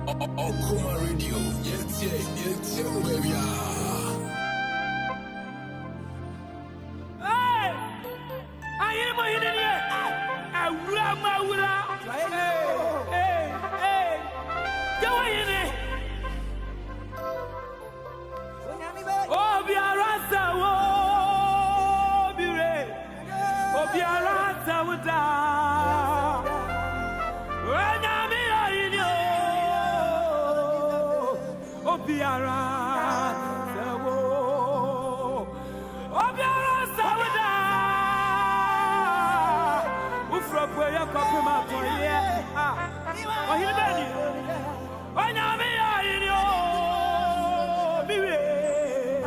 Akropong Radio, yeah, baby. Hey, I am in here. Hey, go in it. Oh, be a rasta, oh, be ready. Oh, be a rasta, with that. When I'm in you, oh, be a rasta, oh, be a rasta, with that. Ufra, where you're coming, my boy, yeah. Oh, he's ready. When I'm in you, be ready.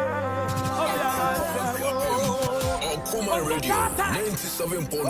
Akropong Radio, 97.1.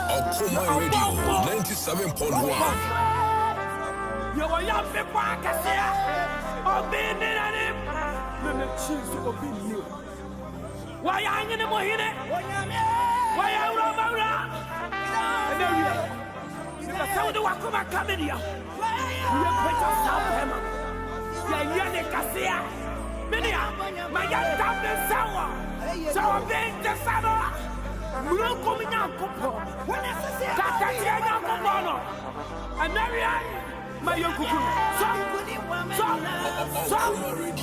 Akropong Radio, 97.1. You are young people, I can see it. Oh, being in him. Then the cheese will be you. Why are you in the Mohine? Why are you around? And then you saw the Wakuma coming here. You have put yourself him. You are the Cassia. My young doctor, sour. So I'm being the saddle. We're coming out. When necessary, and Marianne, my young cuckoo. So,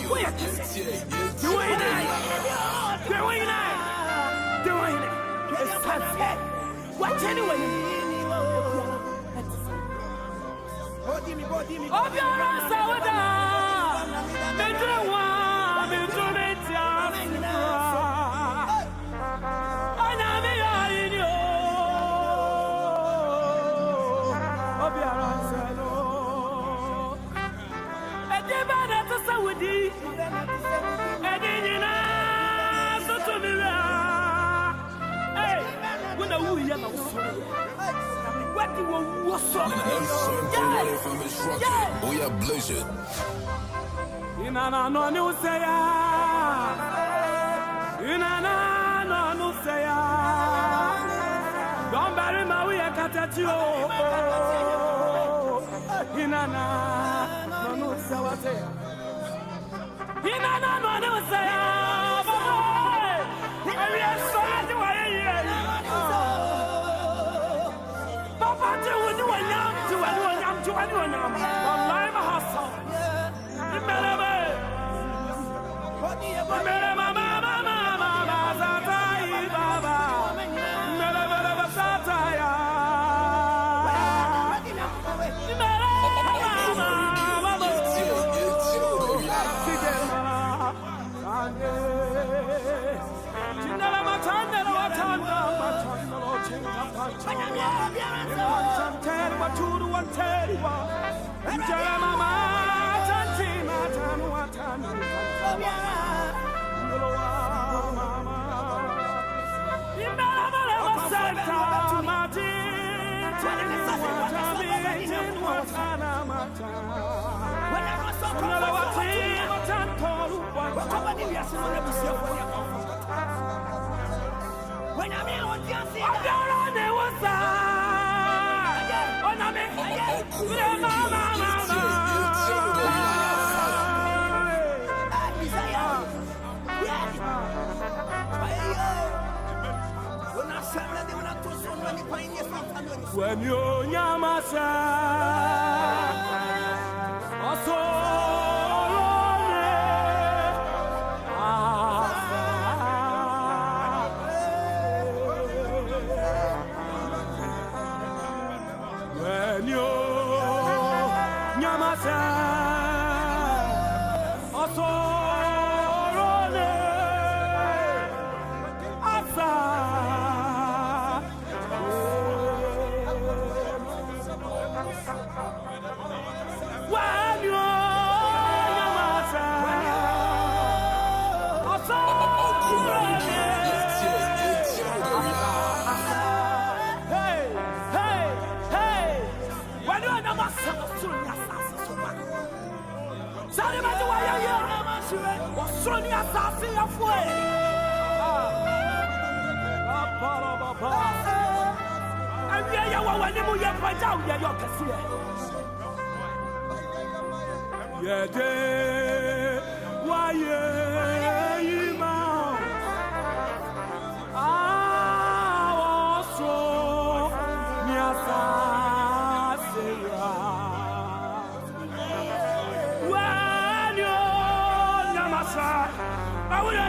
wait, doing it. It's sunset. What anyway? Oh, you're a sourdough. We are blessed. Inana no say don't bury my way at Catachio. Inana no say. Inana no say. Papa, do anyone. I'm a hustle. When I'm here, what do you see? When you're Yamasa, when you're Yamasa, wanimu ye paja ye yo kasiye. Ye de wa ye ima. Ah so nyasa seya. Wanyo namasa. Awure.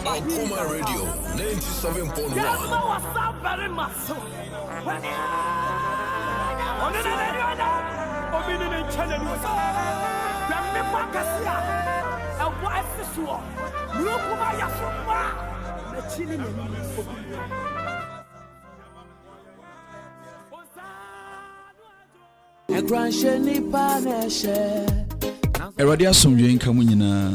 Akoma Radio 97.1. Eradi asomdwe nka mu nyina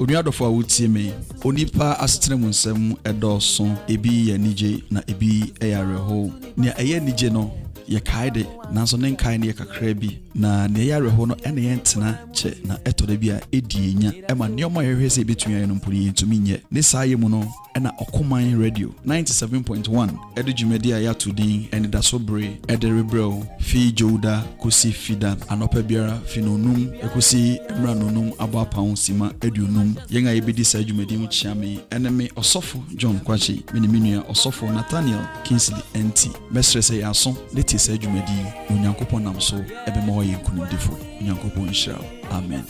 onuadofo a wotie me onipa asetene mu nsɛm ɛdɔɔso ebi yɛ nigye na ebi ɛyɛ awerɛho nea ɛyɛ nigye no yɛ kae de nanso ne nkae ne yɛ kakra bi na nea ɛyɛ awerɛho no ɛna yɛ ntena kyɛ na ɛtɔ da bi a ɛdi nya ɛma nneɛma yɛhwɛ sɛ ɛbɛtumi ayɛ no mponi yɛntumi nyɛ ne saa yɛ mu no ɛna Ɔkoman Radio 97.1 ɛde dwumadi a yɛato din Anidaso Bere ɛde rebrɛw fi Joda kosi fida anɔpa biara fi nonum ɛkosi mmra nonum abɔ apawo sima aduonum yɛn a yɛbɛdi saa dwumadi mu kyia me ɛne me ɔsɔfo John Quarshie me ne me nua ɔsɔfo Nathaniel Kingsley Entsie bɛsrɛ sɛ yɛaso ne tie saa dwumadi na Onyankopɔn nam so ɛbɛma wɔyɛ nkonimdifo Onyankopɔn nhyira wo. Amen.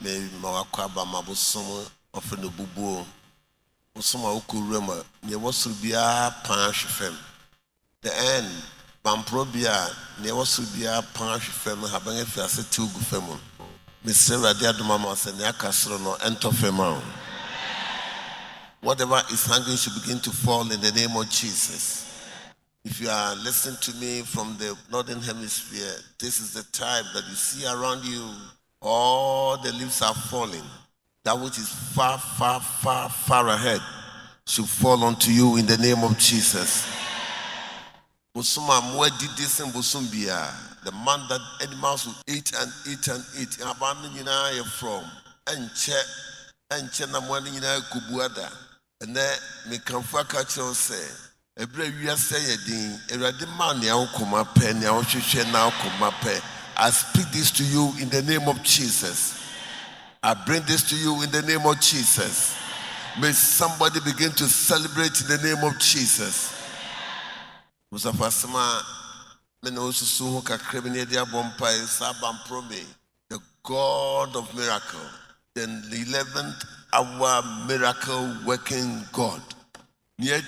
Me mawakaba mabusomo ofre no bubuo busoma okurema ne wosu bia pan hwefem the end bamprobia ne wosu bia pan hwefem haban afi ase tugu fem me serade adoma ma se ne akasro no ento fem. Whatever is hanging should begin to fall in the name of Jesus. If you are listening to me from the northern hemisphere, this is the time that you see around you, all the leaves are falling. That which is far, far, far, far ahead should fall onto you in the name of Jesus. The man that animals will eat and eat and eat. From and then me come for catch on say. Every year say a ding, a radiman now come up pen, now come up. I speak this to you in the name of Jesus. I bring this to you in the name of Jesus. May somebody begin to celebrate in the name of Jesus. The God of miracle, the 11th hour miracle working God. May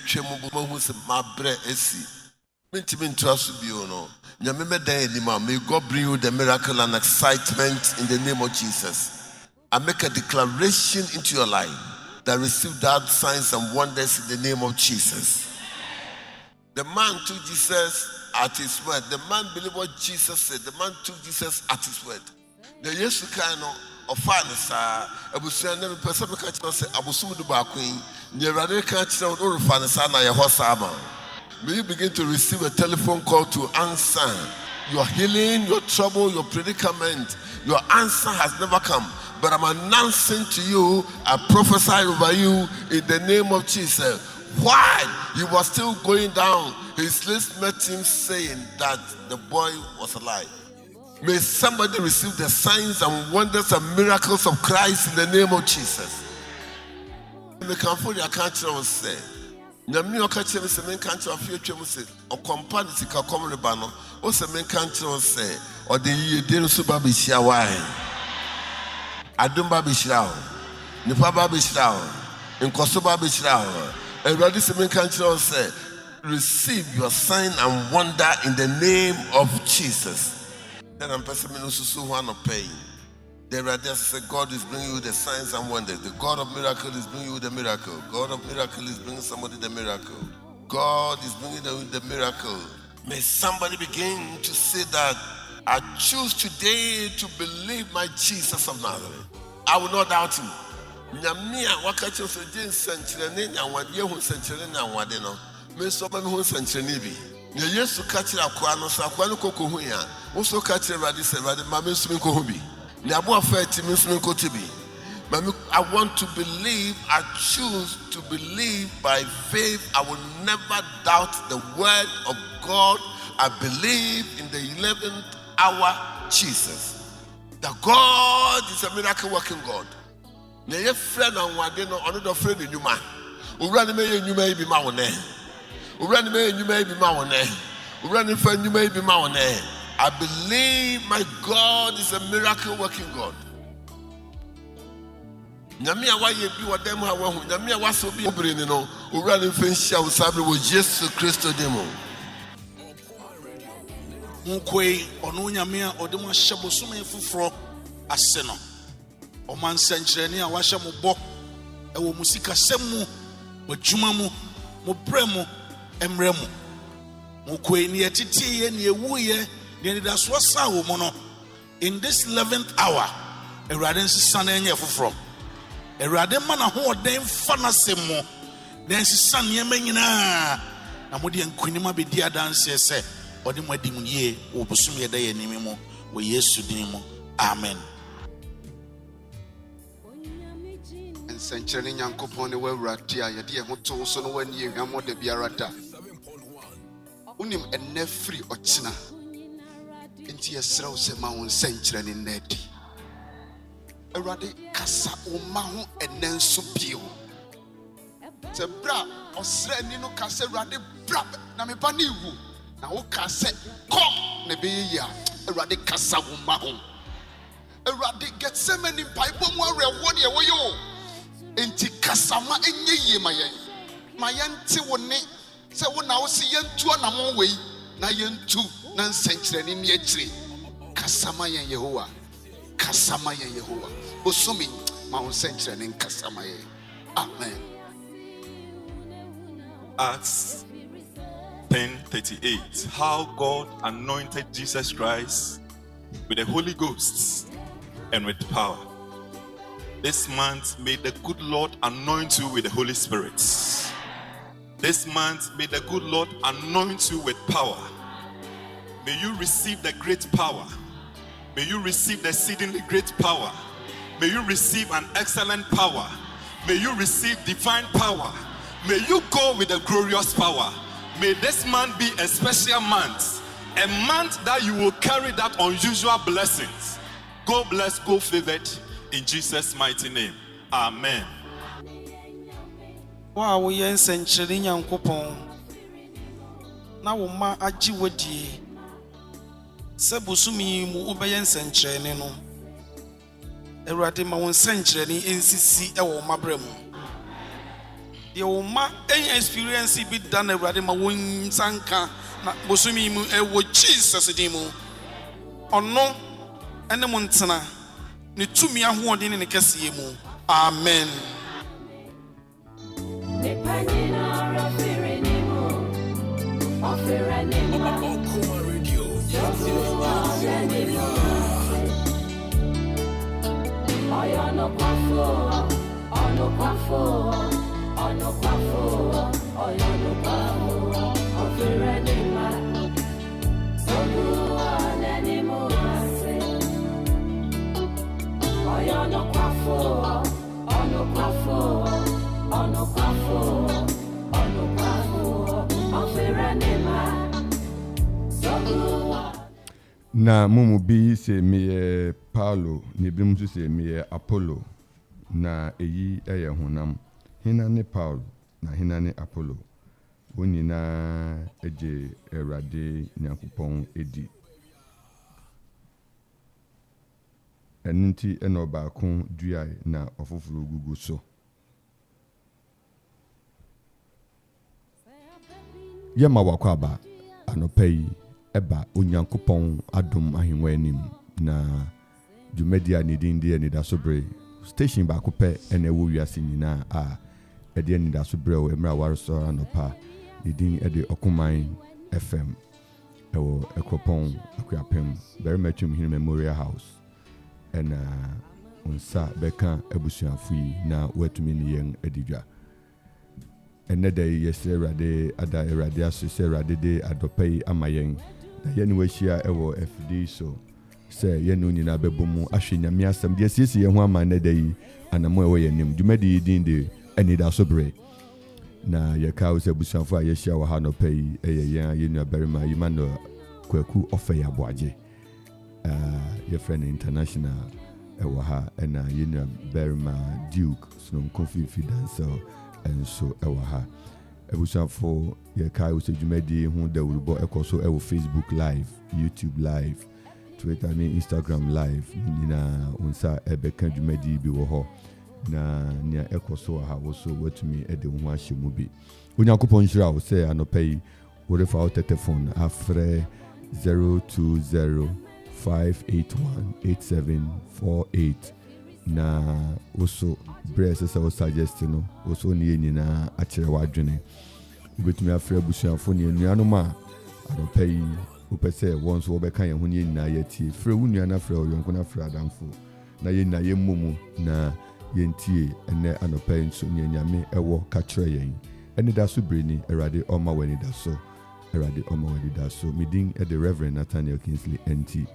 God bring you the miracle and excitement in the name of Jesus. I make a declaration into your life that receive that signs and wonders in the name of Jesus. The man took Jesus at his word. The man believed what Jesus said. The man took Jesus at his word. The Yesu kind of fanasa, Abusia never person catch us, Abusumu Baquin, never catch out or fanasa na Yahosama. May you begin to receive a telephone call to answer your healing, your trouble, your predicament. Your answer has never come. But I'm announcing to you, I prophesy over you in the name of Jesus. While he was still going down, his lips met him saying that the boy was alive. May somebody receive the signs and wonders and miracles of Christ in the name of Jesus. May comfort your country and say, Nami okache me se men country of future mu say, o company sika komre ba no, o se men country on say, o de yie no so ba be hia wa. Adum ba be hia o. Nipa ba be hia o. Nkoso ba be hia o. Everybody se men country on say, receive your sign and wonder in the name of Jesus. Then I'm person no susu ho no pay. The radius say God is bringing you the signs and wonders. The God of miracle is bringing you the miracle. God of miracle is bringing somebody the miracle. God is bringing you the miracle. May somebody begin to say that I choose today to believe my Jesus of Nazareth. I will not doubt him. Nyamia wakacho so jin senchire ne nyanwade hu senchire na nwade no. Me so ba me hu senchire ne bi. The yes to catch a quano, so aquano cocohuya. Also catch a radis and rather mammy swimming cohubi. Nabu affair Timmy swimming cotibi. I want to believe, I choose to believe by faith. I will never doubt the word of God. I believe in the 11th hour Jesus. That God is a miracle working God. Na ye friend on one day no another friend in you man. Urani me you may be my one. Urani me you may be my one. Urani friend you may be my one. I believe my God is a miracle working God. Nyamia wa ye bi wadam ha wa hu. Nyamia wa so bi obere no. Urani friend sha usabe wo Jesus Christ demo. Mukwei ono nyamia odemo ahyebo some fufuro ase no oman senkyerene a wahye mo bɔ ɛwɔ musika sɛmu wadwuma mu mo brɛ mu emrɛ mu mukwei ne yɛtete ye ne ewuye ne Anidaso sa wo mo no in this 11th hour Awurade nsesa na enye fufuro Awurade ma na ho ɔden fa na sɛmu na nsesa ne ma nyinaa na mo de nkunim abedi adanse sɛ odi mo adim ye wo busum ye da ye nimi mo wo Yesu din mo amen. Nsenkyerene Nyankopɔn ne wawurade a yɛde yɛn ho to so no wani ehwamɔ da biara da unim ennɛ firi ɔkyena enti yɛsrɛ wo sɛ ma wo nsenkyerene nna adi Awurade kasa wo ma ho ennɛ nso bio sɛ bra ɔsrɛ ni no kasa Awurade bra na me ba ne wu na wo kasa kom ne be ya Awurade kasa wo ma ho Awurade Getsemane Bible mu arewo ne wo yo enti kasa ma enye ye ma yɛn te wo ne sɛ wo na wo se yɛntu anamon wei na yɛntu na nsenkyerene ne akyire kasa ma yɛn Yehowa kasa ma yɛn Yehowa osumi ma wo nsenkyerene nkasa ma yɛn amen. Acts 10:38. How God anointed Jesus Christ with the Holy Ghost and with power. This month, may the good Lord anoint you with the Holy Spirit. This month, may the good Lord anoint you with power. May you receive the great power. May you receive the exceedingly great power. May you receive an excellent power. May you receive divine power. May you go with a glorious power. May this month be a special month. A month that you will carry that unusual blessings. Go blessed, go favored in Jesus' mighty name. Amen. Wow, we are nsenkyerene Nyankopɔn. Na wo ma agye wadie. Sɛ busumi mu obɛyɛ nsenkyerene no. Awurade ma wo nsenkyerene nsisi ɛwɔ mabrɛ mu. Deɛ wo ma ɛnyɛ experience bi da na Awurade ma wo nsanka na busumi mu ɛwɔ Jesus din mu. Ɔno ɛne mo ntena ne tumi ahoɔden ne ne kɛseɛ mu. Amen. Na mumu bi se meye Paulo ne bi mu se meye Apollo na eyi eye honam hina ne Paul na hina ne Apollo wonina eje Awurade Nyankopɔn edi enunti eno baako duai na ofoforo gugu so yema wakwaba anopai eba Onyankopɔn adom ahemwa anim na dwumadia ne din de Anidaso Bere station baako pɛ ene wo wiase nyina a ede Anidaso Bere o emra wareso anopa ne din ede Okoman FM ewo Akropong Akuapem very much him Memorial House ena unsa beka abusuafo yi na watumi ne yen adidwa ɛnɛ da yi yɛsrɛ Awurade ada Awurade ase sɛ Awurade de adɔpa yi ama yɛn na yɛne wahyia ɛwɔ FD so sɛ yɛne nyinaa bɛbɔ mu ahwɛ Nyame asɛm deɛ siesie yɛn ho ama ɛnɛ da yi anamo ɛwɔ yɛn nim dwumadi yi din de Anidaso Bere na yɛka wo sɛ busuafo a yɛhyia wɔ ha nɔpa yi ɛyɛ yɛn yɛnua barima Emmanuel Kwaku ɔfɛ yɛ aboagye yɛfrɛ no international ɛwɔ ha ɛna yɛnua barima Duke Sononko Fifi Dansel ɛnso ɛwɔ ha abusuafo yɛka wo sɛ dwumadi ho dawurubɔ ɛkɔ so ɛwɔ Facebook live, YouTube live, Twitter ne Instagram live nyinaa onsa ɛbɛka dwumadi bi wɔ hɔ na nea ɛkɔ so ha wo so watumi ɛde ho ahyɛ mu bi Onyankopɔn nhyira wo sɛ anɔpa yi worefa wo telephone afrɛ 020-581-8748 na woso brɛ sɛ wo suggest no woso ne nyinaa akyerɛ w'adwene wobɛtumi afrɛ abusuafo ne anuanom a anɔpa yi wopɛ sɛ wɔn nso wɔbɛka yɛn ho ne nyinaa yɛtie frɛ wo nua na frɛ wo yɔnko na frɛ adamfo na yɛnyina yɛmmɔ mu na yɛntie ɛnɛ anɔpa yi nso ne Nyame ɛwɔ ka kyerɛ yɛn Anidaso Bere ni Awurade ɔma w'anidaso Awurade ɔma w'anidaso medin ɛde Reverend Nathaniel Kingsley Entsie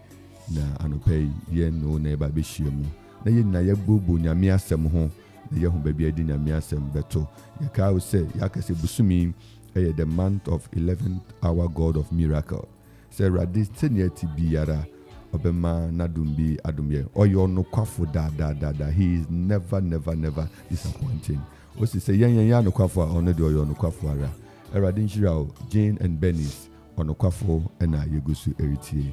na anɔpa yi yɛn no na ɛba bɛhyia mu na yɛnyina yɛbobo Nyame asɛm ho na yɛho baabi adi Nyame asɛm bɛto yɛkaa wo sɛ yɛakasɛ busumi ɛyɛ the month of 11th hour God of miracle sɛ Awurade sɛnea ti biara Obema Nadumbi Adumye Oyo no kwafo da. He is never disappointing. Osi say yan no kwafo ono de oyo no kwafo ara. Erade nhyira Jane and Bennis ono kwafo na yegusu eritie.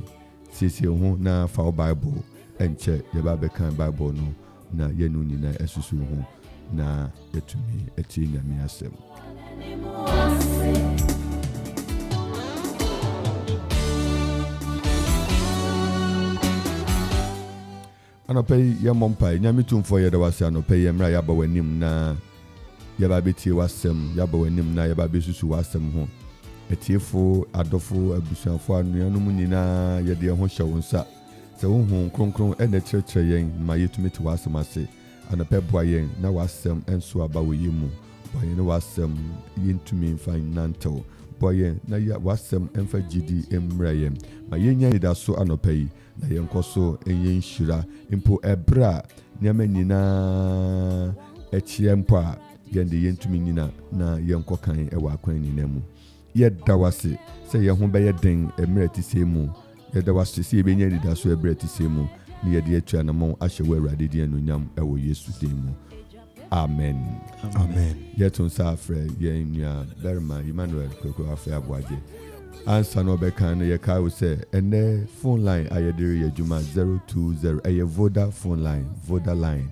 Siesie ho na fa Bible enche yeba bekan Bible no na yenu nyina esusu ho na yetumi etie Nyame asem. Anɔpɛ yɛ mɔmpa Nyame tumfo yɛ da wase anɔpɛ yɛ mra yaba w'anim na yaba betie wasɛm yaba w'anim na yaba besusu wasɛm ho etiefo adɔfo abusuafo anuanom nyinaa yɛ de ho hyɛ wo nsa sɛ wo hu kronkron ɛna kyerɛkyerɛ yɛn ma yɛtumi te wasɛm ase anɔpɛ boa yɛn na wasɛm ɛnso aba wɔ yɛ mu boa yɛn na wasɛm yɛntumi mfa nantew boa yɛn na wasɛm ɛmfa gyidi mmra yɛn ma yɛnya Anidaso anɔpɛ yi na yɛnkɔ so ɛyɛ nhyira mpo ɛbra nneɛma nyinaa ɛkyia mpo a yɛnde yɛntumi nyina na yɛnkɔ kan ɛwɔ akwan nyina mu yɛda wase sɛ yɛn ho bɛyɛ den mmerɛ ti sɛ mu yɛda wase sɛ yɛbɛnya Anidaso ɛbrɛ ti sɛ mu na yɛde atua na mo ahyɛ wɔ Awurade di anuonyam ɛwɔ Yesu din mu amen yɛto nsa afrɛ yɛn nua barima Emmanuel Kwaku afɛ aboagye answer no bɛka no yɛka wo sɛ ɛnɛ phone line ayɛdere yɛ adwuma 020 ɛyɛ voda phone line voda line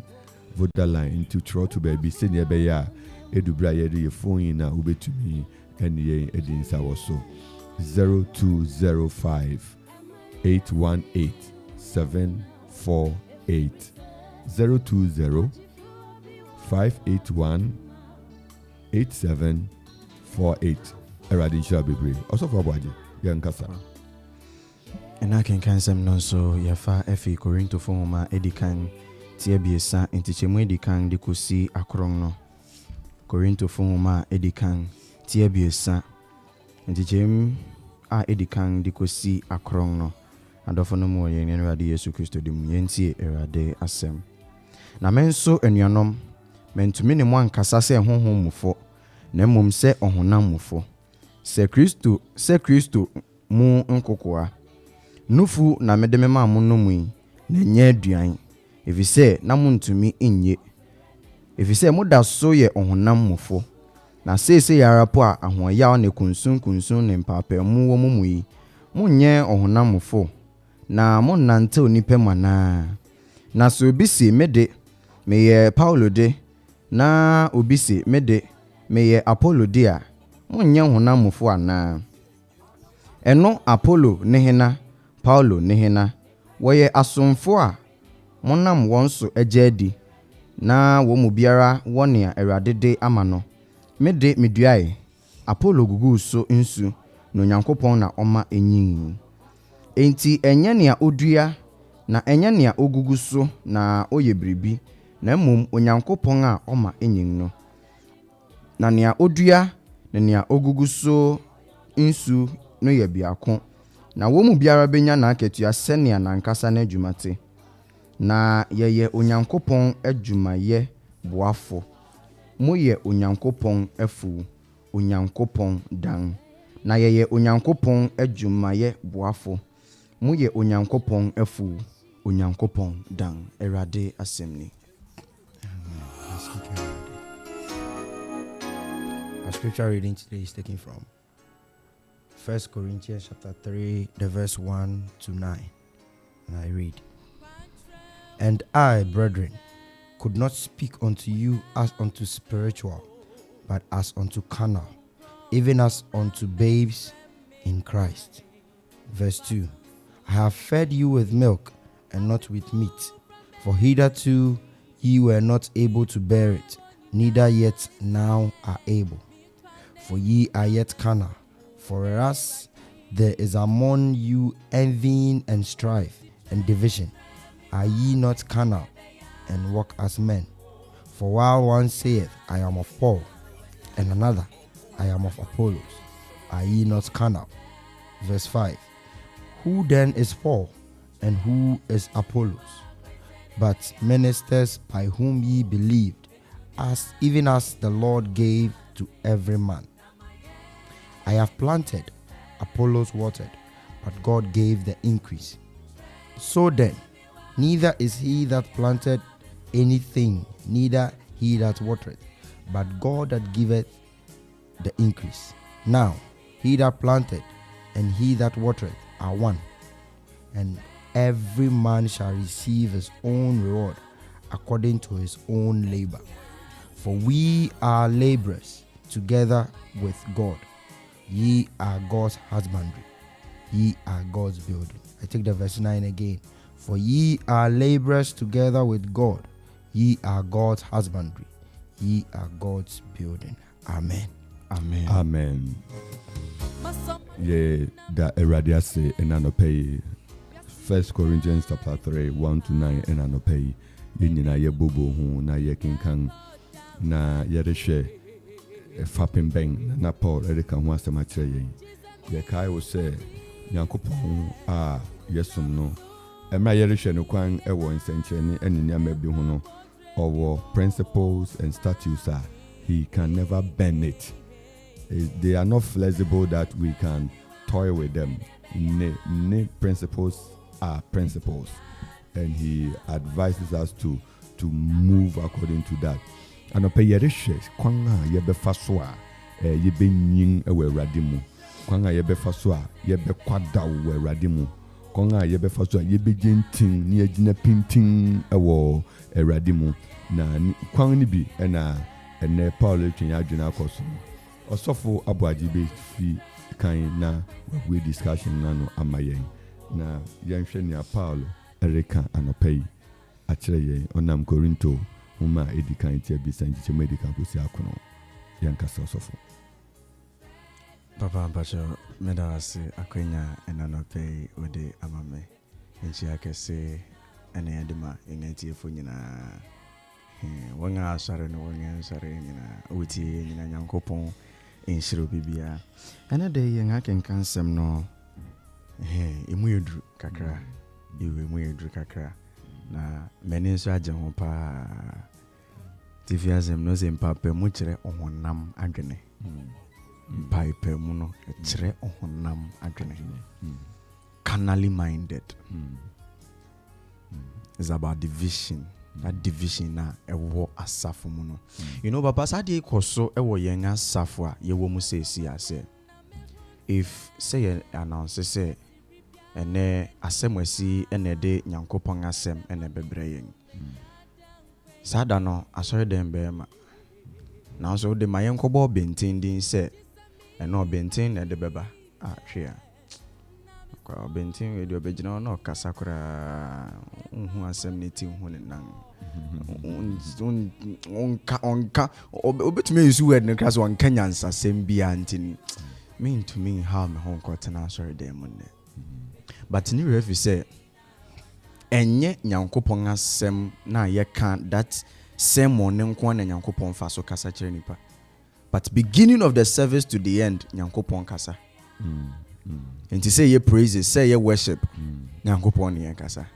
into twerɛ to baabi sɛnea ɛbɛyɛ a ɛdubra yɛde yɛ phone yi na wobɛtumi ɛne yɛn ɛdi nsa wɔ so 0205 818 748 020 581 8748 Eradi nhyira bebree ɔsɔfo aboagye yɛn nkasa ɛna kenkan sɛm no nso yɛfa efi Korintofo homa edikan tie biesa ntikyɛmu edikan de kosi akorɔn no Korintofo homa edikan tie biesa ntikyɛmu a edikan de kosi akorɔn no adɔfo no mu yɛn Awurade Yesu Kristo de mu yɛntie Awurade asɛm na menso anuanom mentumi ne mo ankasa sɛ honhom mufo na mmom sɛ ɔhonam mufo sɛ Kristo mu nkokoa nufu na mede me ma mo no mu na nyɛ aduan efisɛ na mo ntumi nnye efisɛ mo da so yɛ ɔhonam mufo na sese yara po a ahoyaw ne kunsun ne mpapɛ mu wɔ mu yi mo nyɛ ɔhonam mufo na mo nante onipa mana na so obi si mede meyɛ Paulo de na obi si mede meyɛ Apollo de a monyɛ honam mufo ana ɛno Apollo ne hena Paulo ne hena wɔyɛ asomfo a monam wɔn so agya adi na wɔn mu biara wɔne a Awurade de ama no mede meduae Apollo gugu so nsu na Onyankopɔn na ɔma enyin enti ɛnyɛ nea odua na ɛnyɛ nea ogugu so na oyɛ biribi na mmom Onyankopɔn a ɔma enyin no na nea odua na nea ogugu so nsu no ye biako na wo mu biara benya na aketua senia na nkasa na adwumate na yeye onyankopon adwumaye boafo moye onyankopon afu onyankopon dan na yeye onyankopon adwumaye boafo moye onyankopon afu onyankopon dan erade asemni. Our scripture reading today is taken from 1 Corinthians chapter 3, the verse 1 to 9. And I read, "And I, brethren, could not speak unto you as unto spiritual, but as unto carnal, even as unto babes in Christ." Verse 2, "I have fed you with milk and not with meat, for hitherto ye were not able to bear it, neither yet now are able. For ye are yet carnal. For whereas there is among you envying and strife and division, are ye not carnal and walk as men? For while one saith, I am of Paul, and another, I am of Apollos, are ye not carnal?" Verse 5, "Who then is Paul, and who is Apollos? But ministers by whom ye believed, as even as the Lord gave to every man. I have planted, Apollos watered, but God gave the increase. So then, neither is he that planted anything, neither he that watered, but God that giveth the increase. Now, he that planted and he that watered are one, and every man shall receive his own reward according to his own labor. For we are laborers together with God. Ye are God's husbandry, ye are God's building." I take the verse 9 again. "For ye are laborers together with God, ye are God's husbandry, ye are God's building." Amen. Amen. Amen. Yeah, that eradia say and anope. 1 Corinthians chapter 3, 1 to 9 and anope. Yenina ye bobo hu na ye kinkan na yereshe fapin bang na Paul erika hu asema kire yen. Ye kai wo say Nyankopon a yesum no. Emra yereshe no kwan ewo nsenkyere ne enenya mabi hu no. Owo principles and statutes are he can never bend it. They are not flexible that we can toy with them. Principles are principles, and he advises us to move according to that. And ope yereshe kwanga yebe faswa yebe nyin ewe radimu kwanga yebe faswa yebe kwada we radimu kwanga yebe faswa yebe gentin ni agina pintin ewo radimu na kwanga ni bi ene Paul twenya adwena akoso osofo abuajibe fi kan na we discussion na no amayen na yanhwe ni Paul erika anopai akire yen onam Korinto huma edikan tie bi sanjiche medical kosi akono yankasa osofo. Papa Bacho medawase akwenya enanopai ode amame enchi akese ene yadima enenti efo nyina wanga asare no wanga asare nyina otie nyina Nyankopon enshiro bibia ene de yen akenkan sem no emu yedru kakra emu yedru kakra na meni so agye ho pa tifiazem no se mpape mu kire ohonam adwene pipe mu no kire ohonam adwene carnally minded. It's about division. That division na ewo asafo mu no. You know papa sade ikoso ewo yen asafo a ye wo mu sesi ase. If say announce say ene asemwasi ene de Nyankopon asem ene bebre yen. Sada no asori dem be ma. Na so de mayen kobo bentin din se ene obentin na de beba hwea. Kwa bentin we de obegina no kasakura hu asem ne ti hu ne nan. Onka obetumi use word ne class on Kenyans asem bia antin. Mean to me how me hon kotena sorry dem ne. But ni refi say enye Nyankopon asem na ye kan that same morning nko na Nyankopon fa so kasa kire nipa. but beginning of the service to the end, Nyankopon kasa. And to say ye praises, say ye worship, Nyankopon ye kasa.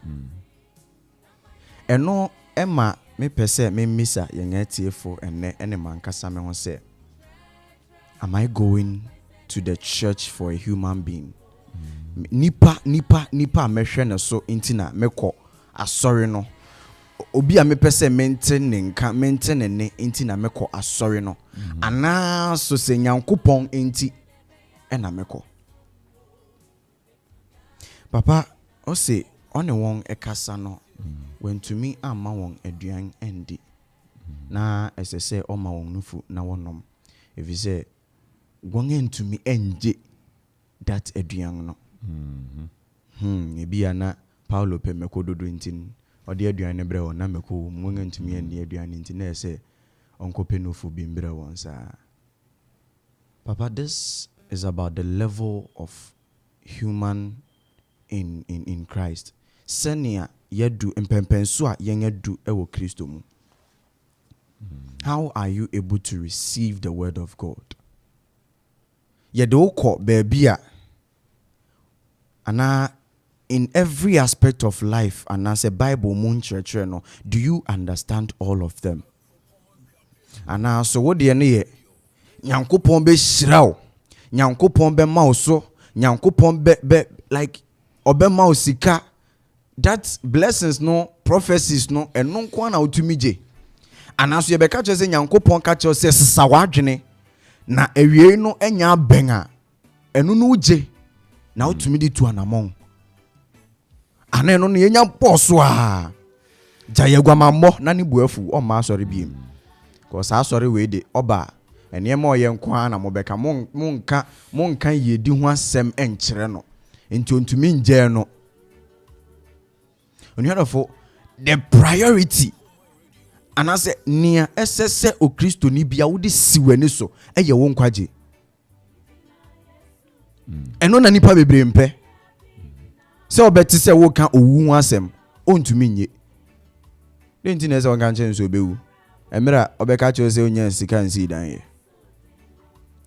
And no Emma me pese me misa yengeti for and man kasa me say, am I going to the church for a human being? Nipa mehwe na so intina meko asori no. Obi a me pese maintain ne intina meko asori no. Ana so se Nyankopon enti ena meko. Papa o se one won ekasa no when to me ama won aduan endi na ese se o ma won nufu na wonom if you say won to me enje that aduan no ebi ana Paulo pe meko dodo ntin o de aduan ne bre won na meko won to me endi aduan ntin na ese onko pe nufu bi mbre won sa. Papa, this is about the level of human in Christ. Senia yedu empempenso a yenyedu ewo Kristo mu. How are you able to receive the word of God? Yedo ko baby a ana in every aspect of life and as a Bible moon church no, do you understand all of them? Ana so what the ne Nyankopon be shiraw, Nyankopon be mauso, Nyankopon be like obema osika. That blessings no, prophecies no, and non kwana utumije. And as you be catch say Nyankopon catch you say sawadwene na ewie no enya benga enu no uje na utumidi tu anamon. Ana no yenya poso a jayegwamammo na ni buafu o ma asori biem. Cause asori we de oba enema oye nkwa na mobeka monka yedi ho asem enkyere no. Enti ontumi nje no. For the priority and I say near SSS o Christo ni bia wo de siwani so eye wo nkwaje eno na nipa bebre mpe se obeti se wo kan owu asem ontumi nye denti na se wo kan chen so bewu emira obeka che se onya sika nsi dan ye.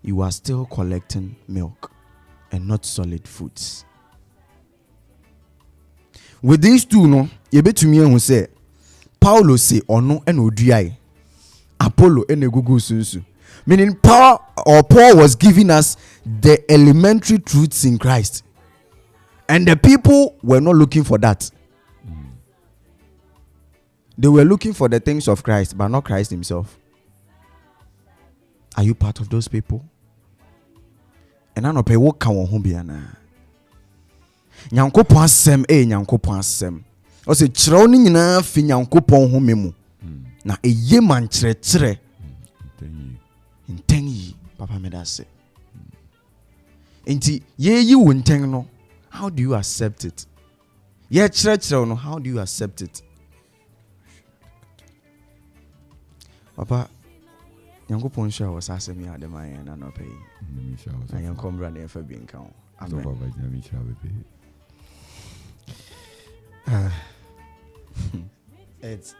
You are still collecting milk and not solid foods. With these two, no, you bet to me who say Paulo say ono and oduai, Apollo and Egugu sunsu. Meaning Paul was giving us the elementary truths in Christ, and the people were not looking for that. They were looking for the things of Christ, but not Christ himself. Are you part of those people? And I know pay what can one be ana. Nyankopon asem Nyankopon asem. O se kyerɛw ni nyinaa fi Nyankopon ho memu. Na eye man kyerɛkyerɛ. Ntɛn yi papa me da se. Enti ye yi wo ntɛn no, how do you accept it? Ye kyerɛkyerɛw no, how do you accept it? Papa Nyankopon hwa wo asem ya de man na no pay. Na Nyankombra na efa bi nka ho. Amen. It's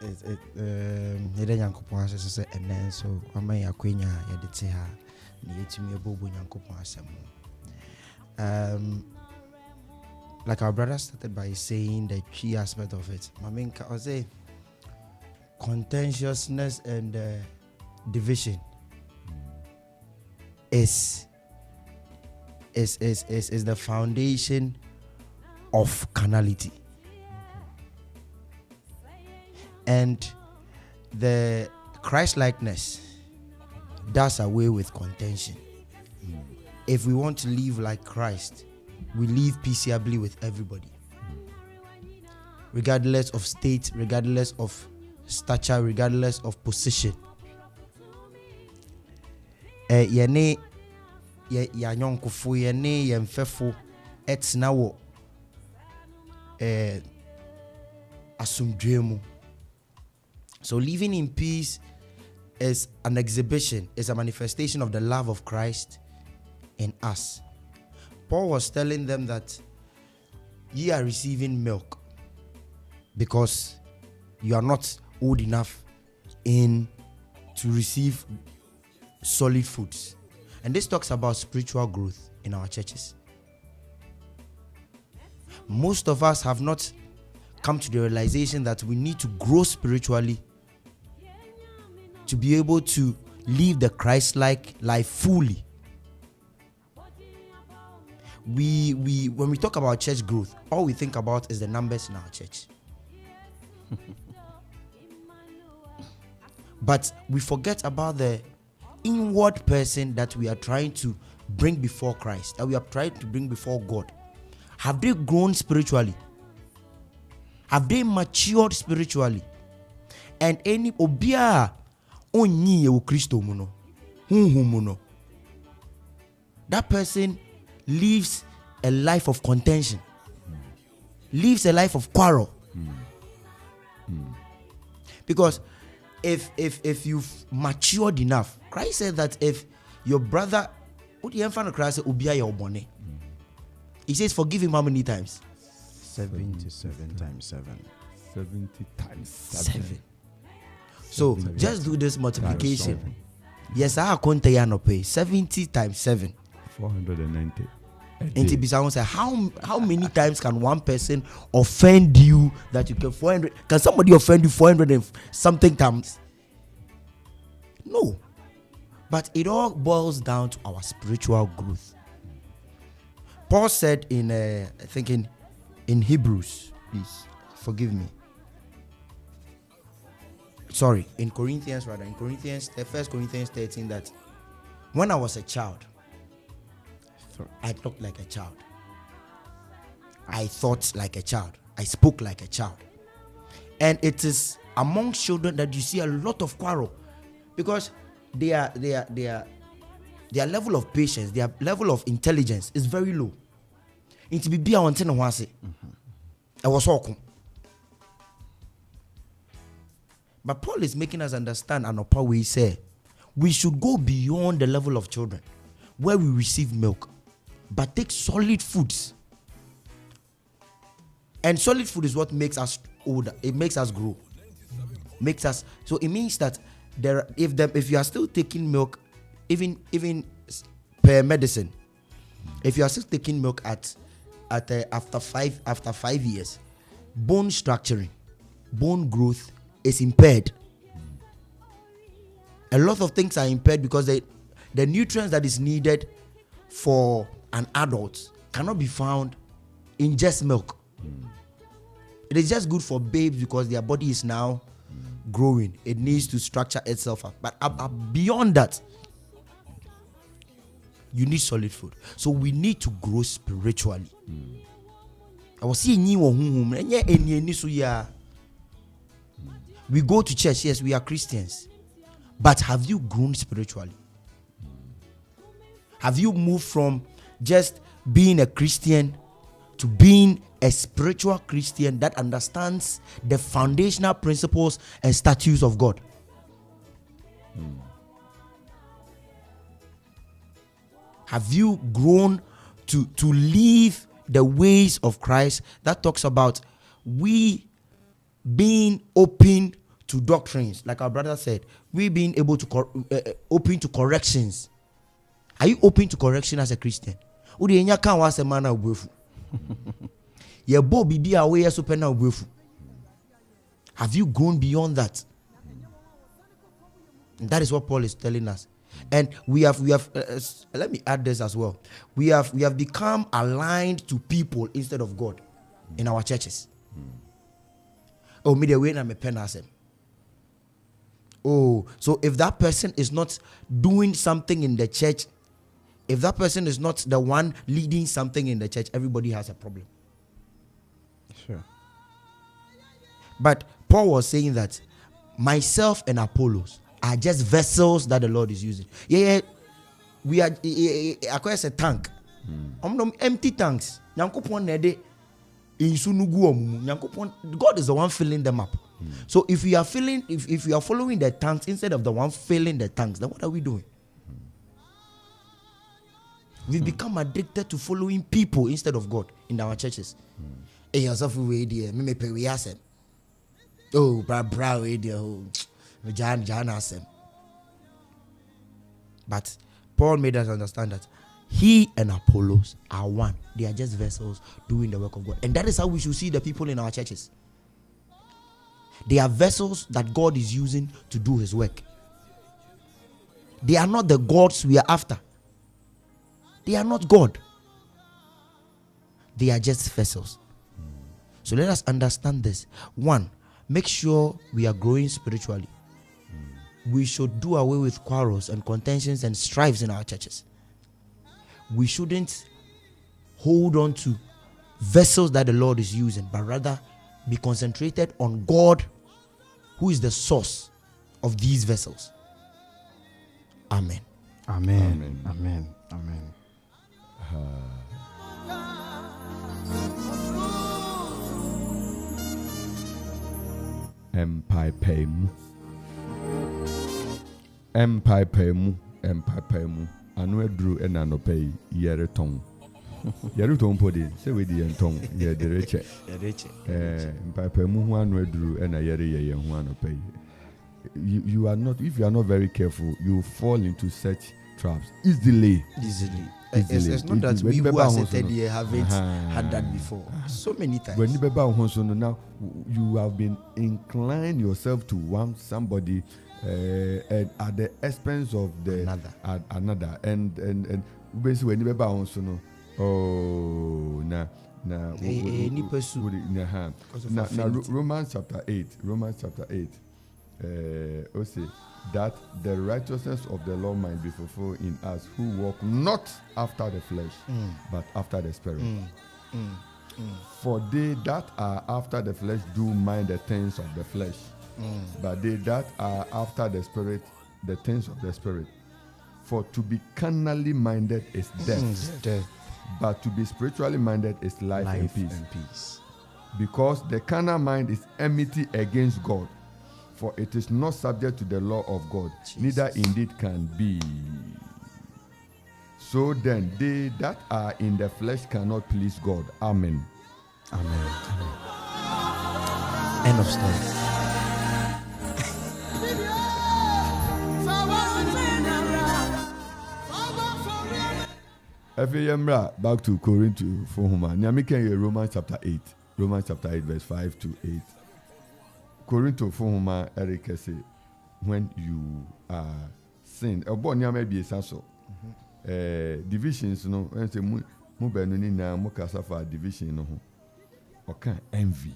yede Nyankopon asese se enen so ama yakwenya yede te ha na yetumi ebobo Nyankopon asem. Like our brother started by saying the key aspect of it. Maminka I say contentiousness and division is the foundation of carnality. And the Christ-likeness does away with contention. If we want to live like Christ, we live peaceably with everybody. Regardless of state, regardless of stature, regardless of position. Yene yanyonkufu yene yemfefo etna wo asumdwemu. So living in peace is an exhibition, is a manifestation of the love of Christ in us. Paul was telling them that ye are receiving milk because you are not old enough to receive solid foods. And this talks about spiritual growth in our churches. Most of us have not come to the realization that we need to grow spiritually to be able to live the Christ-like life fully. When we talk about church growth, all we think about is the numbers in our church. But we forget about the inward person that we are trying to bring before Christ, that we are trying to bring before God. Have they grown spiritually? Have they matured spiritually? And any obia onyi e Christo muno, muno. That person lives a life of contention, lives a life of quarrel. Because if you've matured enough, Christ said that if your brother, he says forgive him how many times? 77 times 7. 70 times 7. So just do this multiplication. Yes, I can't tell you no pay. 70 times 7. 490. And to be someone say, how many times can one person offend you that you can 400? Can somebody offend you 400 and something times? No. But it all boils down to our spiritual growth. Paul said in I think in Hebrews, please forgive me. Sorry, in Corinthians, 1 Corinthians 13, that when I was a child, I looked like a child. I thought like a child. I spoke like a child. And it is among children that you see a lot of quarrel, because their level of patience, their level of intelligence is very low. It be be on ten once. I was talking. But Paul is making us understand, and upon we say we should go beyond the level of children where we receive milk, but take solid foods. And solid food is what makes us older. It makes us grow. Makes us, so it means that if you are still taking milk, even per medicine, if you are still taking milk after 5 years, bone structuring, bone growth is impaired. A lot of things are impaired because the nutrients that is needed for an adult cannot be found in just milk. It is just good for babes because their body is now growing. It needs to structure itself up. But beyond that, you need solid food. So we need to grow spiritually. I was seeing you. We go to church, yes, we are Christians. But have you grown spiritually? Have you moved from just being a Christian to being a spiritual Christian that understands the foundational principles and statutes of God? Have you grown to live the ways of Christ that talks about we being open to doctrines, like our brother said, we being able to open to corrections? Are you open to correction as a Christian? Have you gone beyond that? And that is what Paul is telling us. And we have let me add this as well. We have become aligned to people instead of God in our churches. Oh, me the way I'm a pen asem. Oh, so if that person is not doing something in the church, if that person is not the one leading something in the church, everybody has a problem. Sure. But Paul was saying that myself and Apollos are just vessels that the Lord is using. Yeah, we are. I call it a tank. Empty tanks. God is the one filling them up. So if we are filling, if we are following the tanks instead of the one filling the tanks, then what are we doing? We've become addicted to following people instead of God in our churches. Oh, bra, John asem. But Paul made us understand that he and Apollos are one. They are just vessels doing the work of God. And that is how we should see the people in our churches. They are vessels that God is using to do his work. They are not the gods we are after. They are not God. They are just vessels. So let us understand this. One, make sure we are growing spiritually. We should do away with quarrels and contentions and strifes in our churches. We shouldn't hold on to vessels that the Lord is using, but rather be concentrated on God, who is the source of these vessels. Amen. Amen. Amen. Amen. Empire mu anu eduru ena no pay yere ton podi se we di enton ye de reche empire mu hu anu eduru ena yere ye hu anu pay. You are not, if you are not very careful, you fall into such traps easily. It's not that we who are seated here haven't had that before. So many times. When you now you have been inclined yourself to want somebody and at the expense of the another. And basically when you Romans chapter 8. Say that the righteousness of the Lord might be fulfilled in us who walk not after the flesh, but after the spirit. For they that are after the flesh do mind the things of the flesh, but they that are after the spirit, the things of the spirit. For to be carnally minded is death, but to be spiritually minded is life and peace. Because the carnal mind is enmity against God, for it is not subject to the law of God, neither indeed can be. So then, they that are in the flesh cannot please God. Amen. Amen. End of story. Back to Corinthians 4. Romans chapter 8. Romans chapter 8, verse 5 to 8. Corinthians 4, Eric say, when you sin, divisions, no, and say, Mubenuni na Mukasafa division, no, okay, envy.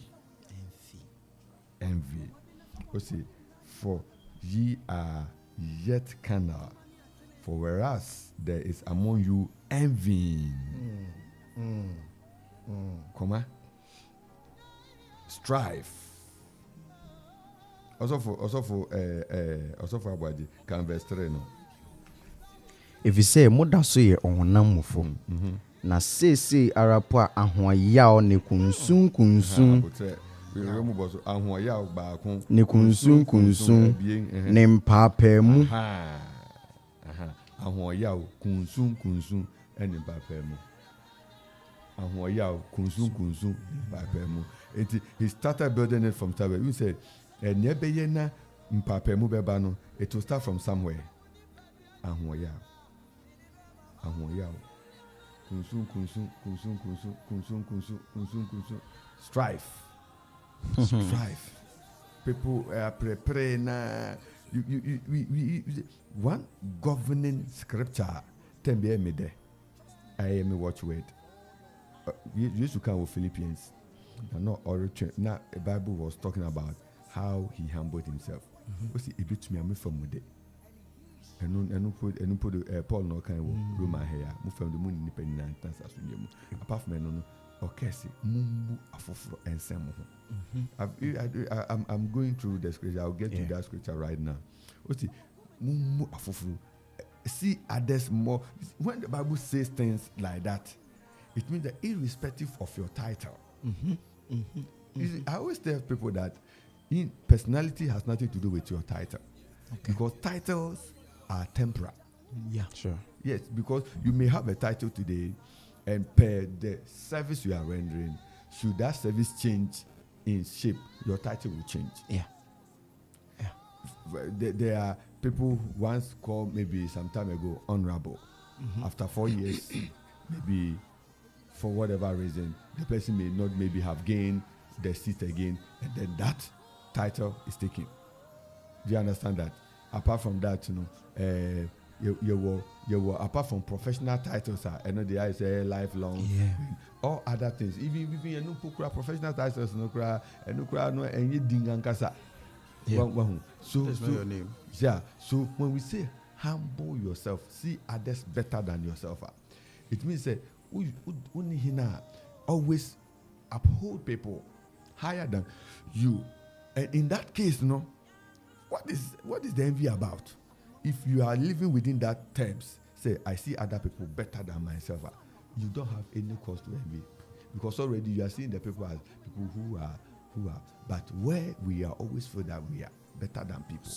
See, for ye are yet carnal, for whereas there is among you envy, strife. Also for Abwaji can verse 3 no. If you say moda so ye onam mufo na say arapo ahoyaw ne kunsun ne kunsun ne mpapemu ahoyaw kunsun ene mpapemu ahoyaw kunsun mpapemu. He started building it from somewhere. You said it will start from somewhere. Ahoyaw kunsun strife. People pray na we one governing scripture tembe me there. I am watch word. You used to come with Philippians. Now the Bible was talking about how he humbled himself. What's it bit me from with it? And put Paul no kind of Roman here. Move from the moon independent as apart from no okay, mumbu afofro ensemo. I'm going through the scripture. I'll get to that scripture right now. What's it? Mumbu afofro. See others more. When the Bible says things like that, it means that irrespective of your title. I always tell people that personality has nothing to do with your title, because titles are temporal. Yeah, sure. Yes, because you may have a title today, and per the service you are rendering, should that service change in shape, your title will change. Yeah. There are people once called maybe some time ago honorable. After 4 years, maybe for whatever reason, the person may not maybe have gained the seat again, and then that title is taken. Do you understand that? Apart from that, you were apart from professional titles, the I say lifelong, all other things. Even you professional titles, no any dingankasa. So that's not your name. Yeah. So when we say humble yourself, see others better than yourself, it means that always uphold people higher than you. And in that case, what is the envy about? If you are living within that terms, say I see other people better than myself, you don't have any cause to envy, because already you are seeing the people as people who are. But where we are always feel that we are better than people,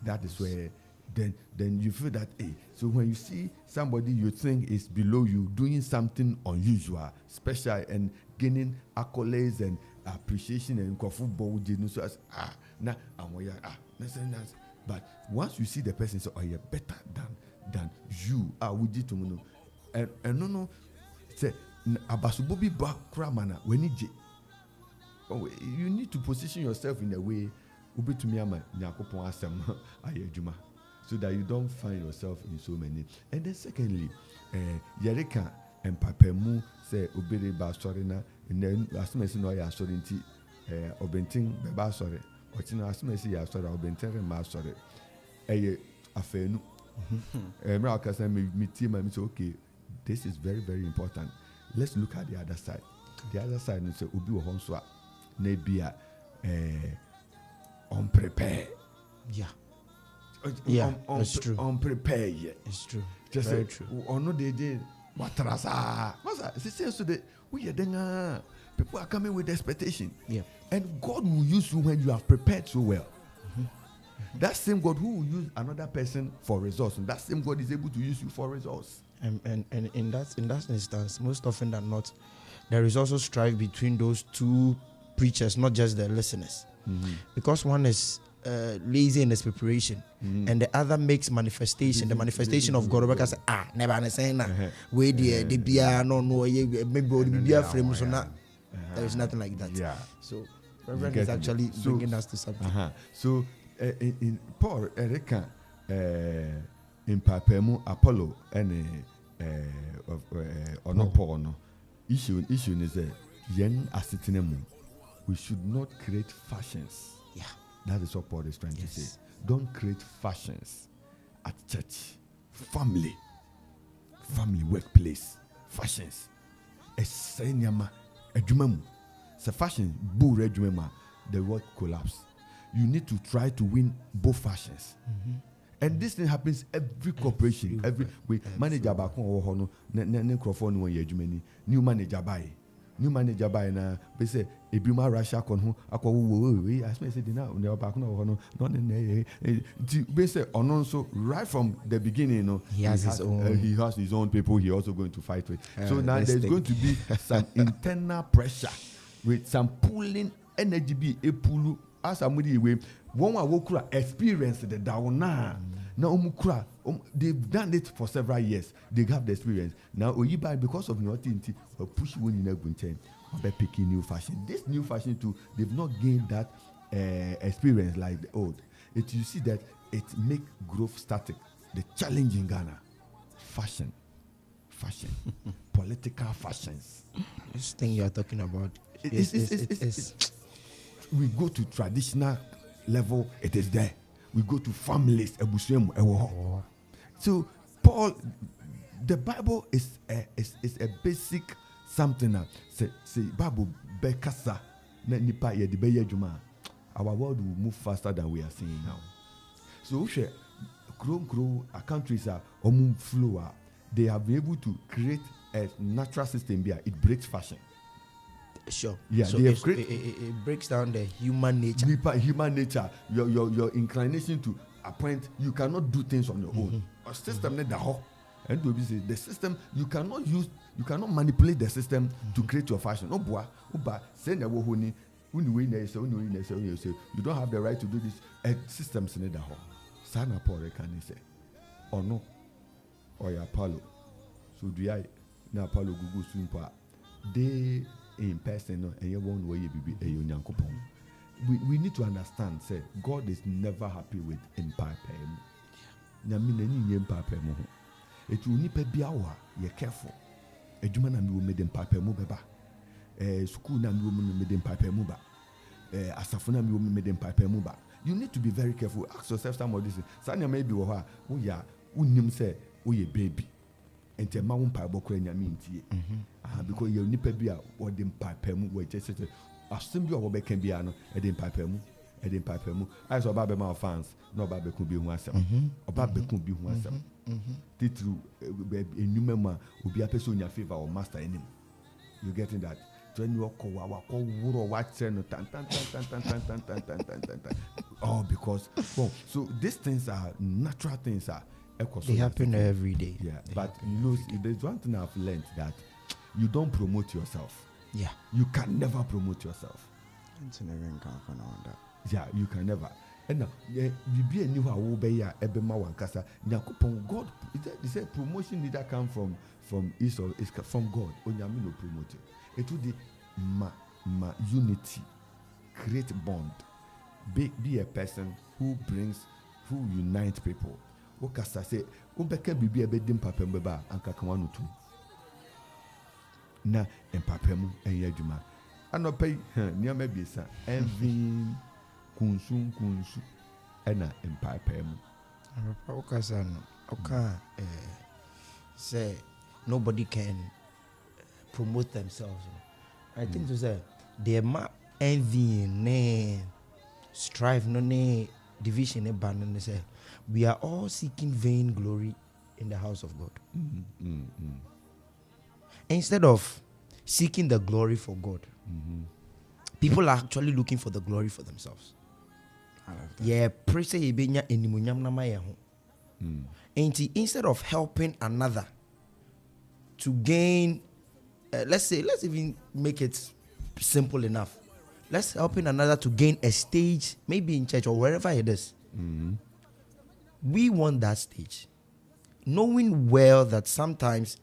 that is where then you feel that so when you see somebody you think is below you doing something unusual, special, and gaining accolades and appreciation and football, but once you see the person say, you're better than you are, and no say abasubobi ba kramana when you need to position yourself in a way so that you don't find yourself in so many. And then secondly, Yereka and Papemu say obere ba sorry na, and then as soon as you know you are sorry, obenting beba sorry, or as soon as you are sorry, obenting ma sorry. Afenu. Me team and say, okay, this is very, very important. Let's look at the other side. The other side is obi wo honswa na bia unprepared. Yeah, that's true. Unprepared. It's true. Just very true. Ono de matrasa. So the we are people are coming with expectation. Yeah. And God will use you when you have prepared so well. That same God who will use another person for results, and that same God is able to use you for results. And in that instance, most often than not, there is also strife between those two preachers, not just the listeners, because one is lazy in his preparation, and the other makes manifestation, the manifestation of God. Because never understand that. Where the beer no maybe beer frame so not. There is nothing like that. Yeah. So Reverend is actually bringing us to something. So in Paul Erika in Papemu Apollo and no Paul no issue is a young asitinemu. We should not create fashions. Yeah. That is what Paul is trying to say. Don't create fashions at church, family, workplace, fashions. Esenyama edwumamu. Se fashion bu redwuma, the world collapse. You need to try to win both fashions. And this thing happens every corporation, every way. Manager back on ne microphone when you new manager buy. New manager by na be say ebima Russia kon ho akwo as me say na back no not be say onon so right from the beginning he has his own people he also going to fight with. So now there's going to be some internal pressure with some pulling energy be a pull as somebody way one wa experience the down now they've done it for several years. They have the experience. Now, because of nothing, push when you never going by picking new fashion. This new fashion too, they've not gained that experience like the old. You see that it make growth static. The challenge in Ghana, fashion, political fashions. This thing you are talking about, we go to traditional level. It is there. We go to families. So Paul, the Bible is a basic something that say Bible bekasa na nipa ye de beye adwuma. Our world will move faster than we are seeing now. So grow our countries are flow. They have been able to create a natural system there. It breaks fashion. Sure. Yeah, so it breaks down the human nature. Human nature, your inclination to appoint. You cannot do things on your own. A system need the whole. And the system you cannot manipulate the system to create your fashion. No boy, send a woman. You don't have the right to do this. Systems need the whole. Sana Paul can say, or no, or your Apollo. So do I now Apollo Google Swimpa? They in person and you won't way you be a young coupon. We need to understand, say, God is never happy with impapem. Namini impapem. It will need to be our, you're careful. A human and you made impapem beba. School and woman made impapem muba. Asafuna you made impapem muba. You need to be very careful. Ask yourself some of this. Sanya maybe wa ya unim say we a baby. And te ma wumpa bokọ nyame ntie. Because you nipa bia o de mpapa mu we just say asem bi o be kan bia no e de mpapa mu. I so ba be ma fans no ba be ku bi hu asem. Oba be ku bi hu asem. Titru enuma ma obi apese onya favor or master enim. You getting that? When you call wuro watch no tan. Oh, because so these things are natural things are. They happen every day. Yeah, but you know, there's one thing I've learned that you don't promote yourself. Yeah, you can never promote yourself. Yeah, you can never. And now, you be a new Awobeya Ebema Wankasa. God, they say promotion did that come from East or is from God. Onyamino promoted. It would be unity, create bond, be a person who unites people. Okasa say ubeke bibi ebedim papem beba anka kanwanu tum na empapem enye adwuma anopai niam biesa envin kunsu ena empapem okasa no oka say nobody can promote themselves. I think to say they ma envy ne strive no ne division e ban say we are all seeking vain glory in the house of God. Instead of seeking the glory for God, people are actually looking for the glory for themselves. Yeah, instead of helping another to gain, let's even make it simple enough. Let's helping another to gain a stage, maybe in church or wherever it is. We want that stage, knowing well that sometimes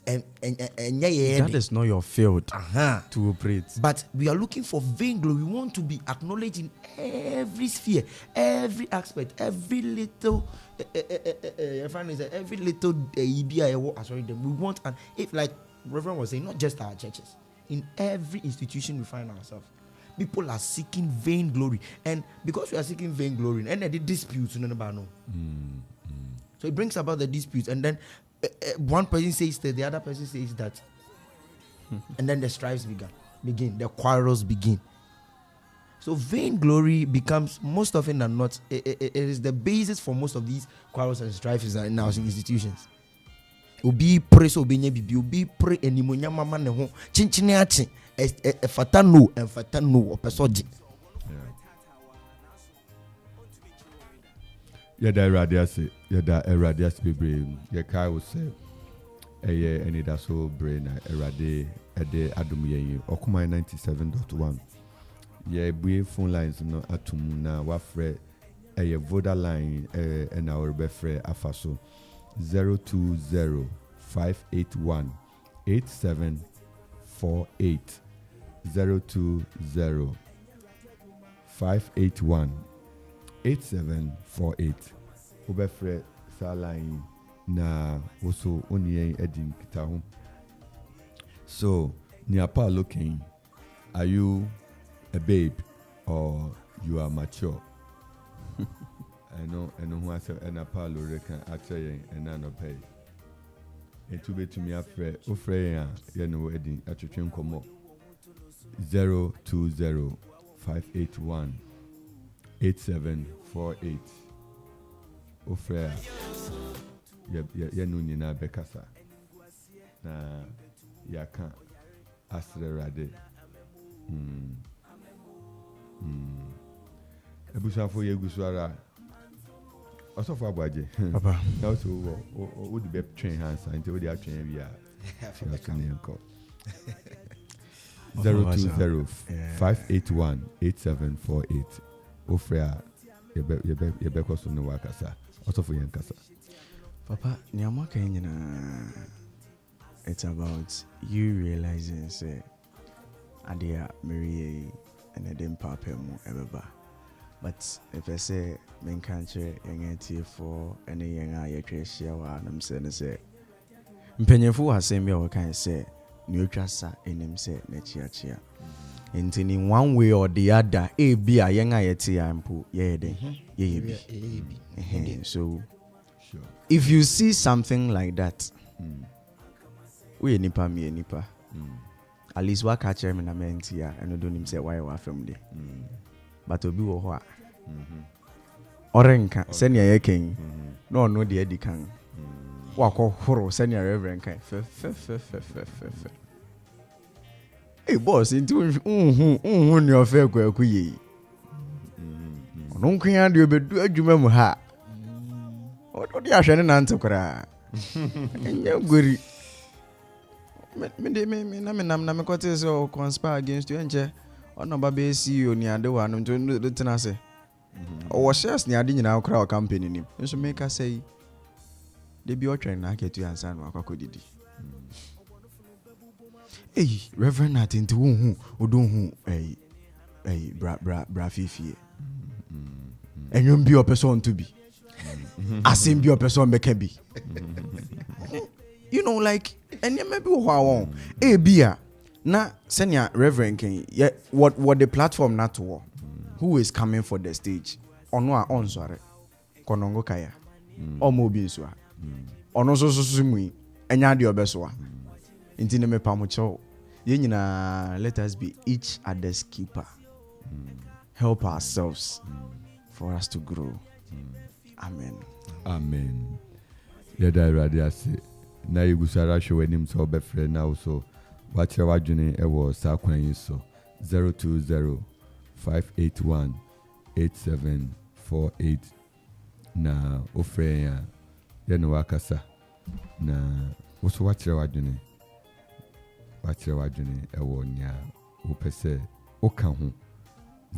that is not your field to operate. But we are looking for vain glory. We want to be acknowledged in every sphere, every aspect, every little. Every little we want, and if like Reverend was saying, not just our churches, in every institution we find ourselves. People are seeking vain glory, and because we are seeking vain glory, and the disputes, so it brings about the disputes, and then one person says that, the other person says that, and then the strifes begin, the quarrels begin. So vain glory becomes, most often than not, it is the basis for most of these quarrels and strifes in our institutions. Obi pray so obi nya bibi, obi pray enimonya mama ne ho chinchine achi fata no opesoji. Yada radias bebre ye kai wo se eye Anidaso Bere na erade ede adom yen okuma 97.1 ye bue phone lines no atum na wafre eye voda line na orbefre afaso 020-581-8748 020-581-8748 Ubefre Saline na also onye edin kita. So Niapa looking, are you a babe or you are mature? I know who I said and Niapa Loreka actually and I no pay. And to be to me afraid Ofreya Yano Edin at your train come 020-581-8748 Ofreya Yanu Nina Bekasa na Yaka Asrerade Ebusafo Yeguswara also for Abaje. Papa. Also, would the bep train hands until they are trained via 020-581-8748. Ofrea yɛbɛkɔ so ne wakasa ɔsɔfo yɛn kasa. Papa, nyamaka nyina, it's about you realizing say adia Mary and I didn't papa mu ebeba. But if I say men country young for any young I share and I'm saying mpenyefo asem bia we kan say new twasa enim say na chia in one way or the other be a young ayeti ampo ye be so sure. If you see something like that we nipa me nipa at least what catch me na mentia and do him say why wa from there but obi wo ho a orenka senior ye ken no de edikan wakọ horo senior reverend kan fe hey boss into ni ofe kwaku yi ono nkwan de obedu adwuma mu ha o de ahwe ne nante kora enya gori me na me kote so conspire against you enche ono ba be CEO ni ade wa no to tena se o shares ni ade nyina kora o company ni so make us say they be watching na ketu ansa no akwa didi hey reverend Nathan to hu odon hu bra fifie enyom bi o person to be asim bi o person make be you know like and maybe who bia na senior reverend ken what the platform not to who is coming for the stage ono a onsoare konongo kaya omo bi nso a ono so mu enya de obeso a nti ne mepa mo cho ye nyina let us be each other's keeper help ourselves for us to grow amen yada radiase na yegusara hwenim so befre na so wache wadwene ewo sa kwan yi so 020-581-8748 na ofre ya yene wakasa na woso wache wadwene ewo nya opese oka ho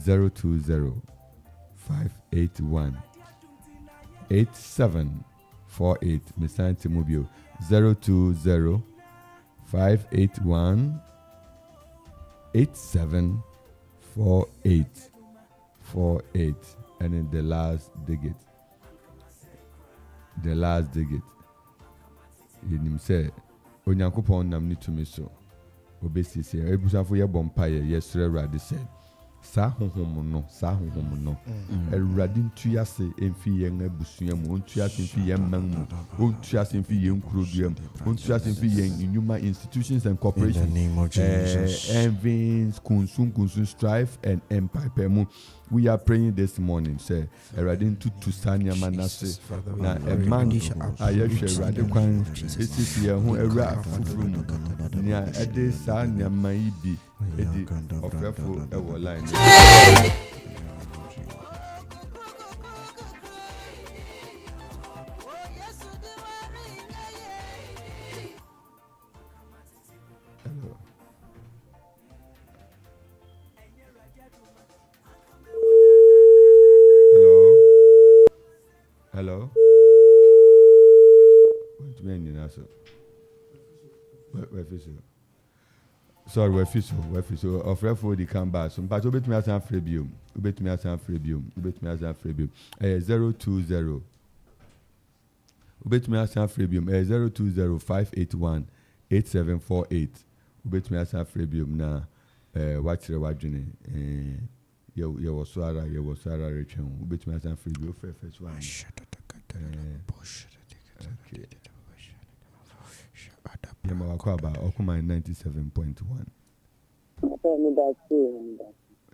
020-581-8748 Misanti Mobile 020-581-8748 and then the last digit yenim say onyankopon nam ni tumi so obesi say ebusafo ye bompaye yesre rade say sa honhom no erade ntuyase emfi yen abusua mu ontuyase emfi yen man mu ontuyase emfi yen kurodua mu ontuyase emfi yen inuma institutions and corporations in the name of Jesus envyings kunsun strife and empire mu. We are praying this morning say erade ntutu sanya manase na eman ayehwe erade kwan esisi ye ho era fufuru mu nia ede sa nia man bi edi ofrefo ewo line. Hello. What do you mean, Naso? Sorry, we're official. Offer for the canvas. But obey me as I'm freebium. 020. Obey me as I'm freebium. 020-581-8748. Obey me as I'm freebium na. Watch the wajuni. You was Sara Richard. Obey me as I'm freebium. First one. Okay. Yama wakwaba okuma 97.1.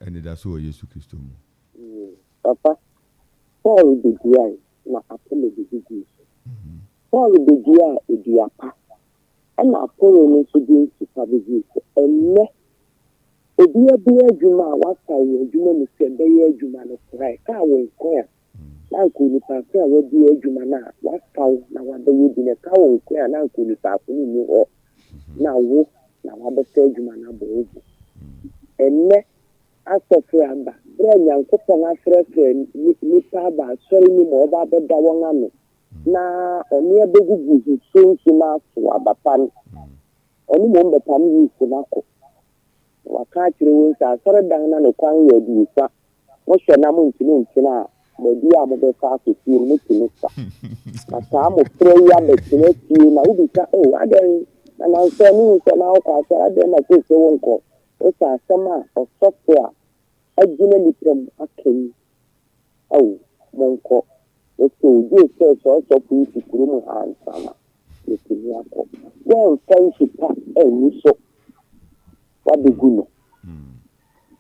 Anidaso Yesu Kristo mu. Papa, Paul the Gia na Apollo the Gia. Paul the Gia Ediapa. And Apollo no so dey to Pabizi. Enne Odia be adwuma wasa ye adwuma no se be ye adwuma no krai ka won koya. Na ko ni pa se we be adwuma na wasa na wada ye bi na ka won koya na ko ni pa ko ni ho. Na wo na wada se adwuma na bo ogu. Enne asɔframba bere nyankopɔn afrɛfrɛ nipa aba asɔre ni ma ɔba bɛda wɔn ano na ɔne abɛgugu nso na aso abapa no ɔne mo mbɛpa no yi so n'akɔ waka akyerɛ wɔn sɛ asɔre dan na ne kwan yɛ aduufa wɔhwɛ na mo ntina a baabi a mobɛfa akɔsie no motumi fa na saa mofrɛ yi abɛtena fie na wobisa adɛn na nansɛ ne wu sɛ na wokɔ asɔre adɛn na kɔsɛ wo nkɔ wosɛ asɛm a ɔsɔfo a agyina nipa mu aka yi monkɔ wɔsɛ odie sɛ ɔsɔfo yi fi kuro mu ha nsama yɛtumi akɔ wɔmfa nhyipa ani so wabɛgu no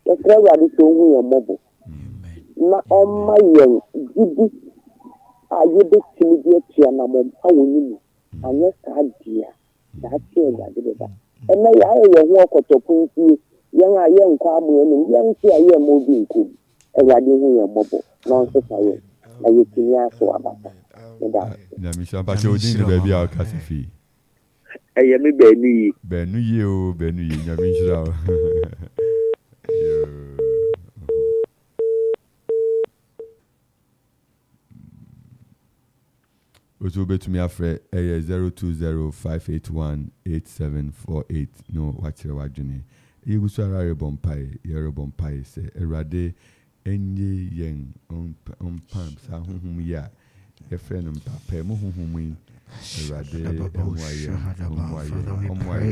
yɛsrɛ Awurade sɛ ɔhu yɛn mmɔbɔ na ɔmma yɛn gidi a yɛbɛtumi de atua nammɔmpa wɔ ne mu anyɛ saa deɛ a daakye Awurade bɛba ɛnɛ yɛayɛ yɛn ho ɔkɔtɔpo nsie yɛn a yɛnkɔ amoa anim yɛn nso a yɛn mmɔ bi nkom Awurade hu yɛn mmɔbɔ na ɔnsefa yɛn na yɛtumi aso abata nyamisha mpakyɛ wodin ne baabi a ɔkasa fii ɛyɛ me baanu yi baanu yi nyame nhyira wo Otu betumi afrɛ ɛyɛ 0205818748 no wakyerɛ wadwene yɛgu so ara yɛrebɔ mpae sɛ Awurade ɛnyɛ yɛn ɔmpam saa honhom yi a yɛfrɛ no mpapɛ mu honhom yi Awurade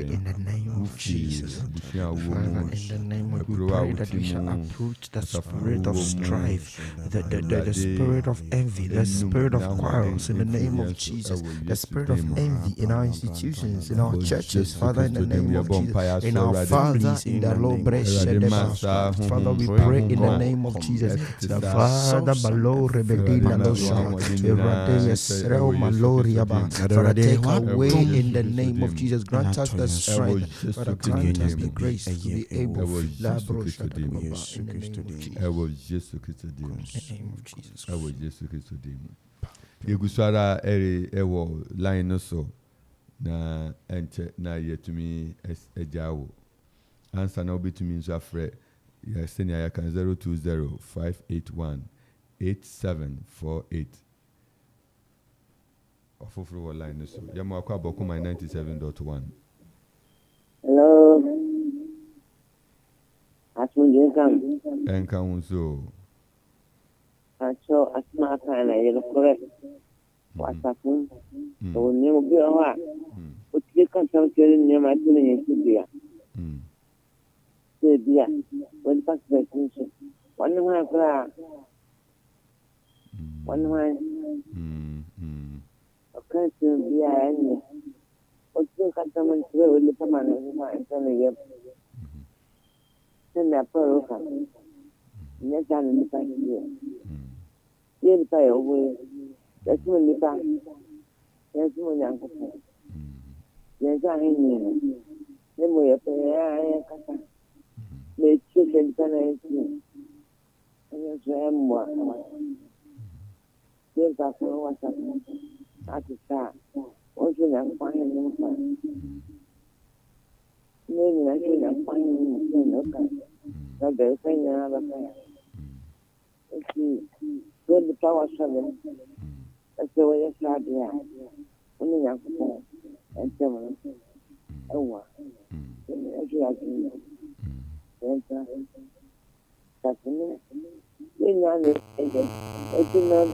in the name of Jesus. Father, in the name of we pray that we shall approach the spirit of strife, the spirit of envy, the spirit of quarrels in the name of Jesus, the spirit of envy in our institutions, in our churches, Father, in the name of Jesus, in our families, in the Lord, Father, we pray in the name of Jesus. The Father, Malo Rebedina Losha, Father, take away in the name of Jesus. Grant us the strength. Father, grant us the grace to be able to in the name of Jesus. Yegusara ewo line no so na enche na yetumi ejawo answer na obetumi nso afre ya senior ya kan 0205818748 ofofro line no so ya mo akwa boko my 97.1. Hello. Asmunje kam. Enka unso. Acho asma kana yelo correct. Wasapun. O nemo bi wa. O tike kan tan kere nemo atune yesudia. Se dia. When pass the attention. One man fra. One man. Okay, so dia any. O tike kan tan kere wele pamana ma entane yep. Send pro kan. Nyata ni pa hiyo. Yeye pa yowe. Yesu ni pa. Yesu ni anko. Yesu ahini. Nemo yepe ya kasa. Le chike kana yesu. Yesu emwa. Yesu kwa wasa. Atisa. Ojo na kwa ni mpa. Nini na kile kwa ni mpa. Na besa ina baka. God the power seven. That's the way it's not there. Only young people and seven. Oh, what? That's it. We know it. It's not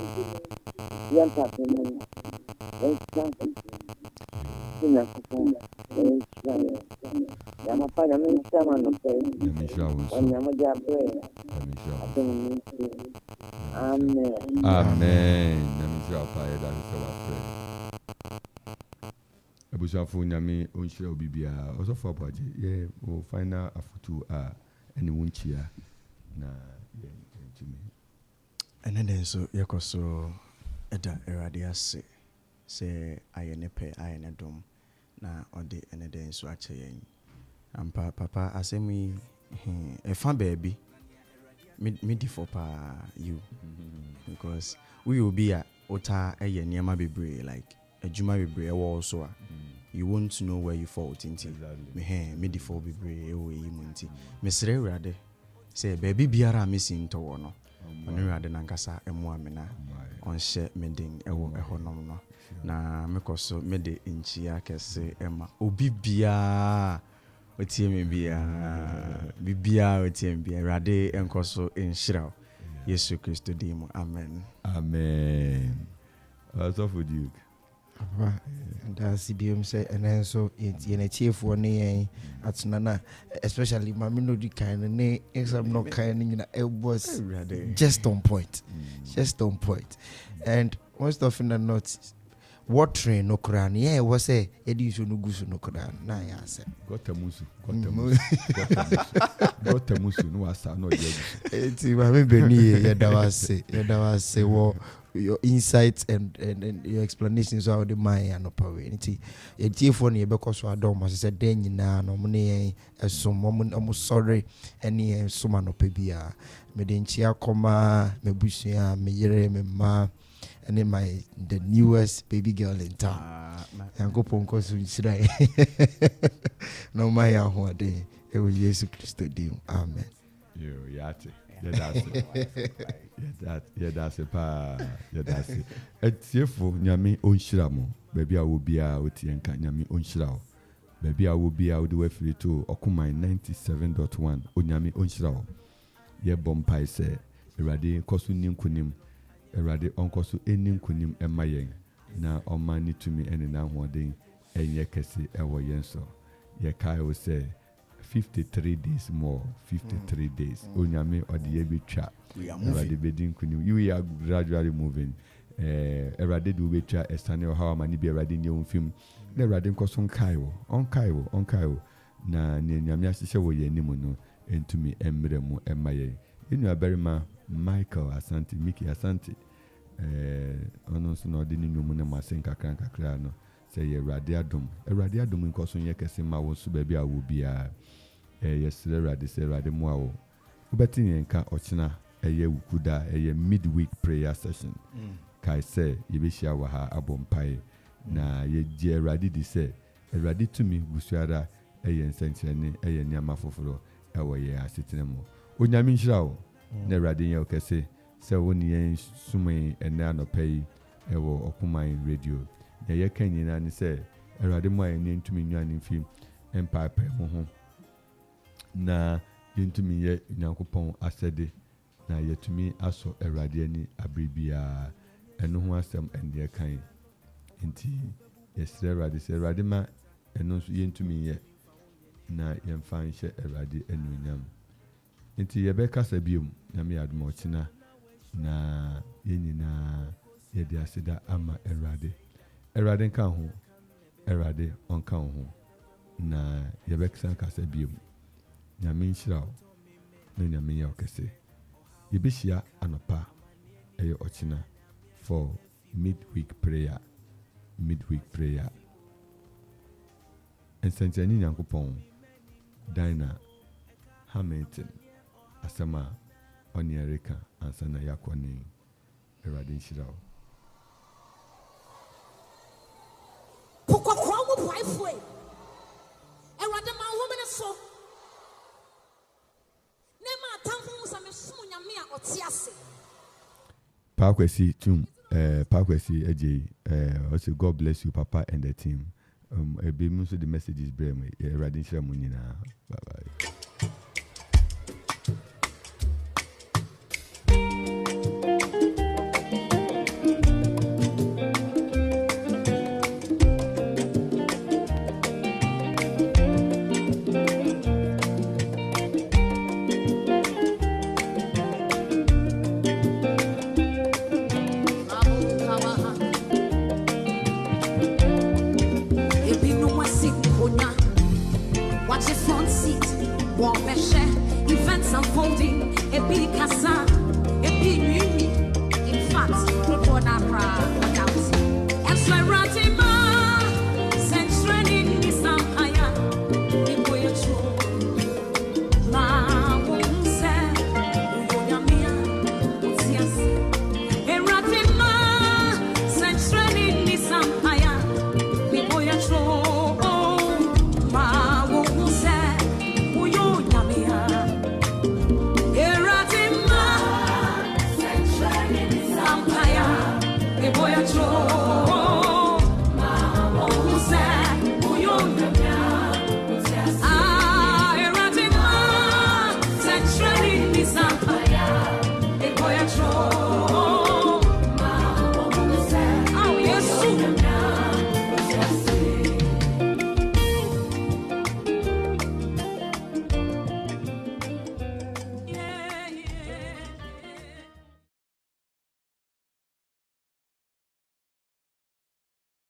young people. It's something. I'm fine. Amen. Amen. Abusuafo nyame onhyira obibia osofo abaje ye o final afutu a ene wonchia na ye ntimi ene so yekoso eda erade ase se ayenepe ayenedom na ode ene den so ache yen ampa papa asemi efa baabi me for pa you because we will be a ota eye niama bebre like adwuma bebre also a you won't know where you fall into me for bebre e wo yi munti mesre urade say baby biara missing to one. Ɔno Awurade nankasa ɛmu amena ɔnhyɛ medin ɛwɔ ɛhɔnom no na mekɔ so mede nkyia kɛse ɛma obi biara otie me biara otie me biara Awurade ɛnkɔ so nhyira Yesu Kristo din mu amen. So for Duke. That's CBM say, and then so it's in a chief one at Nana, especially Mamino di kind of name, except no kind of it was just on point. Just on point. And most often than not, what train no Quran? Yeah, was a edition no gusu no Quran. Nah, yeah, I said. Got a musu. No, I saw no. It's my baby. Yeah, that was say, well. Your insights and your explanations are the mind and opportunity. A dear funny because I don't must say then na no money some moment almost sorry any summa no pebia. Medenchia coma, me bushia, me yere, me ma, and then the newest baby girl in town. And go ponko today. No my one day. It was Jesus Christ. Amen. You yati. That's it. That's it. It's for Nyami Onshiramo. Baby, I will be out and Nyami Onshirao. Baby, I will be out the way free to Okumai 97.1. Onyami Onshirao. Ye bompai say, Erade Kosu Nim Kunim, Erade Onkosu Enim Kunim and Mayeng. Now, on money to me and now one day, and ye kesi ever yenso. Ye Kai will say, 53 days more, 53 days. Onyame or the yebi chat. We are moving. You are gradually moving. Erade do we chat a stand or how many be riding your film. The Radin cos on Kaiwo. Na Nyamia Shishawo ye Nimono, and to me Embremo and Maye. You know, very Michael Asante, Mickey Asante. Onos no didn't know Masenka Cranka Crano. Say a radiadum in Cosun Yakasima was baby. I will be yesterday radis radimoa. Ubetin enka ochina eye ukuda eye midweek prayer session. Kai say yebishia waha abompai na ye je radi di say radi to me busuara eye nsenkyerene eye nyama foforo ewo ye asetenemo. Onyame nhyirawo na radi ye okese se woni ye sumai ene anopai ewo Okuman radio. Na ye kan nyina ni say radi mo aye ntumi nwan mfi empapa mo ho. Na yentumi ye Nyankopɔn asɛde na yetumi aso Awurade ani abribia ɛno ho asɛm ɛnde kan nti yesrɛ Awurade sɛ Awurade ma ɛno nso yentumi ye na yemfa nhyɛ Awurade anuonyam nti yɛbɛkasa biom na me adom ɔkyena na yenyina yɛde aseda ama Awurade nka ho Awurade ɔnka ho na yɛbɛkasa kasa biom Nyame nhyirawo na nyame yɛ okese yɛbɛhyia anopa ɛyɛ ɔkyena for midweek prayer nsɛnkyerɛnne Nyankopɔn Dina Hamilton asɛm a ɔne Erika ansa na yɛakɔ ne Awurade nhyirawo Quarshie tum Quarshie AJ also God bless you Papa and the team be so the messages bring me Awurade nhyira mo nyinaa bye bye. Events unfolding, a big casa, a big in fact.